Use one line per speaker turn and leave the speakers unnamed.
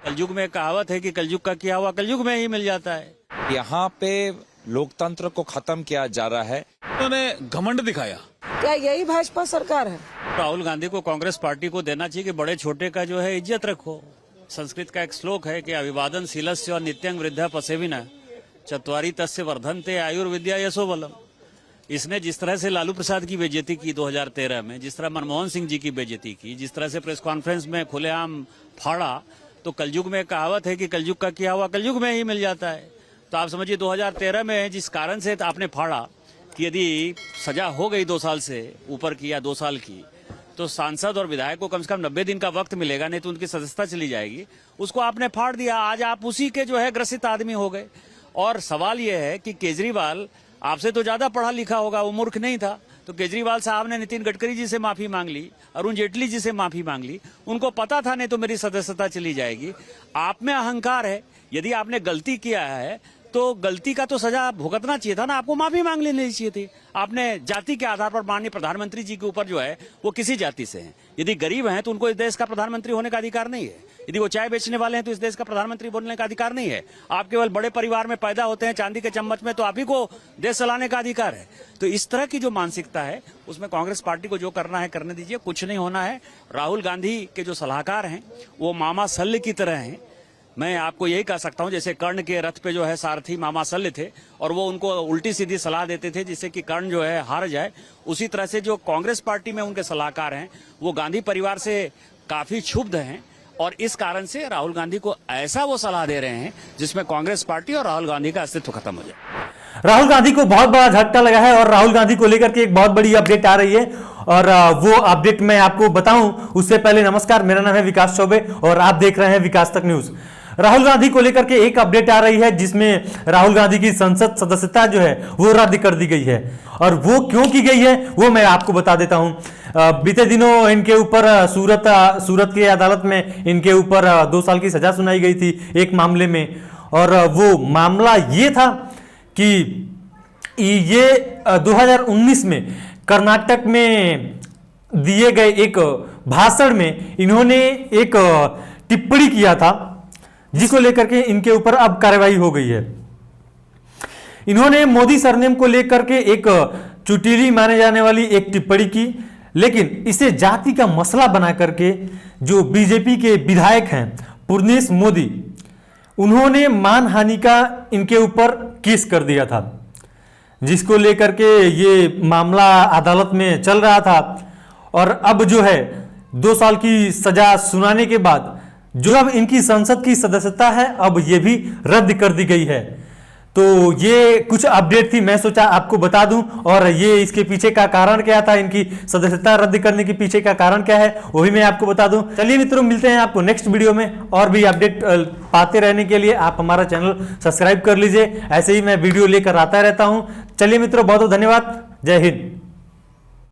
कलयुग में कहावत है कि कलयुग का किया हुआ कलयुग में ही मिल जाता है।
यहाँ पे लोकतंत्र को खत्म किया जा रहा है।
उन्होंने घमंड दिखाया।
क्या यही भाजपा सरकार है?
राहुल गांधी को कांग्रेस पार्टी को देना चाहिए कि बड़े छोटे का जो है इज्जत रखो। संस्कृत का एक श्लोक है कि अभिवादन शीलस्य और नित्यं वृद्धा पसेविना चत्वारी तस्य वर्धन्ते आयुर्विद्या यशोबलम। इसने जिस तरह से लालू प्रसाद की बेइज्जती की 2013 में, जिस तरह मनमोहन सिंह जी की बेइज्जती की, जिस तरह से प्रेस कॉन्फ्रेंस में खुलेआम फाड़ा, तो कलयुग में कहावत है कि कलयुग का किया हुआ कलयुग में ही मिल जाता है। तो आप समझिए 2013 में जिस कारण से आपने फाड़ा कि यदि सजा हो गई 2 साल से ऊपर की या 2 साल की, तो सांसद और विधायक को कम से कम 90 दिन का वक्त मिलेगा, नहीं तो उनकी सदस्यता चली जाएगी। उसको आपने फाड़ दिया। आज आप उसी के जो है ग्रसित आदमी हो गए। और सवाल यह है कि केजरीवाल आपसे तो ज्यादा पढ़ा लिखा होगा, वो मूर्ख नहीं था। तो केजरीवाल साहब ने नितिन गडकरी जी से माफी मांग ली, अरुण जेटली जी से माफी मांग ली। उनको पता था नहीं तो मेरी सदस्यता चली जाएगी। आप में अहंकार है। यदि आपने गलती किया है तो गलती का तो सजा भुगतना चाहिए था ना, आपको माफी मांग लेनी चाहिए थी। आपने जाति के आधार पर माननीय प्रधानमंत्री जी के ऊपर जो है वो किसी जाति से हैं, यदि गरीब हैं तो उनको इस देश का प्रधानमंत्री होने का अधिकार नहीं है। यदि वो चाय बेचने वाले हैं तो इस देश का प्रधानमंत्री बनने का अधिकार नहीं है। आप केवल बड़े परिवार में पैदा होते हैं चांदी के चम्मच में, तो आप ही को देश चलाने का अधिकार है। तो इस तरह की जो मानसिकता है उसमें कांग्रेस पार्टी को जो करना है करने दीजिए, कुछ नहीं होना है। राहुल गांधी के जो सलाहकार हैं वो मामा शल्य की तरह हैं। मैं आपको यही कह सकता हूं जैसे कर्ण के रथ पे जो है सारथी मामा शल्य थे और वो उनको उल्टी सीधी सलाह देते थे जिससे कि कर्ण जो है हार जाए, उसी तरह से जो कांग्रेस पार्टी में उनके सलाहकार हैं वो गांधी परिवार से काफी क्षुब्ध हैं और इस कारण से राहुल गांधी को ऐसा वो सलाह दे रहे हैं जिसमें कांग्रेस पार्टी और राहुल गांधी का अस्तित्व खत्म हो जाए।
राहुल गांधी को बहुत बड़ा झटका लगा है और राहुल गांधी को लेकर के एक बहुत बड़ी अपडेट आ रही है और वो अपडेट मैं आपको बताऊं उससे पहले नमस्कार, मेरा नाम है विकास चौबे और आप देख रहे हैं विकास तक न्यूज। राहुल गांधी को लेकर के एक अपडेट आ रही है जिसमें राहुल गांधी की संसद सदस्यता जो है वो रद्द कर दी गई है और वो क्यों की गई है वो मैं आपको बता देता हूं। बीते दिनों इनके ऊपर सूरत की अदालत में इनके ऊपर 2 साल की सजा सुनाई गई थी एक मामले में और वो मामला ये था कि ये 2019 में कर्नाटक में दिए गए एक भाषण में इन्होंने एक टिप्पणी किया था जिसको लेकर के इनके ऊपर अब कार्रवाई हो गई है। इन्होंने मोदी सरनेम को लेकर के एक चुटीली माने जाने वाली एक टिप्पणी की, लेकिन इसे जाति का मसला बना करके जो बीजेपी के विधायक हैं पूर्णेश मोदी, उन्होंने मानहानि का इनके ऊपर केस कर दिया था जिसको लेकर के ये मामला अदालत में चल रहा था और अब जो है 2 साल की सजा सुनाने के बाद जो अब इनकी संसद की सदस्यता है अब ये भी रद्द कर दी गई है। तो ये कुछ अपडेट थी, मैं सोचा आपको बता दूं और ये इसके पीछे का कारण क्या था, इनकी सदस्यता रद्द करने के पीछे का कारण क्या है वो भी मैं आपको बता दूं। चलिए मित्रों, मिलते हैं आपको नेक्स्ट वीडियो में और भी अपडेट पाते रहने के लिए आप हमारा चैनल सब्सक्राइब कर लीजिए। ऐसे ही मैं वीडियो लेकर आता रहता हूं। चलिए मित्रों, बहुत बहुत धन्यवाद। जय हिंद।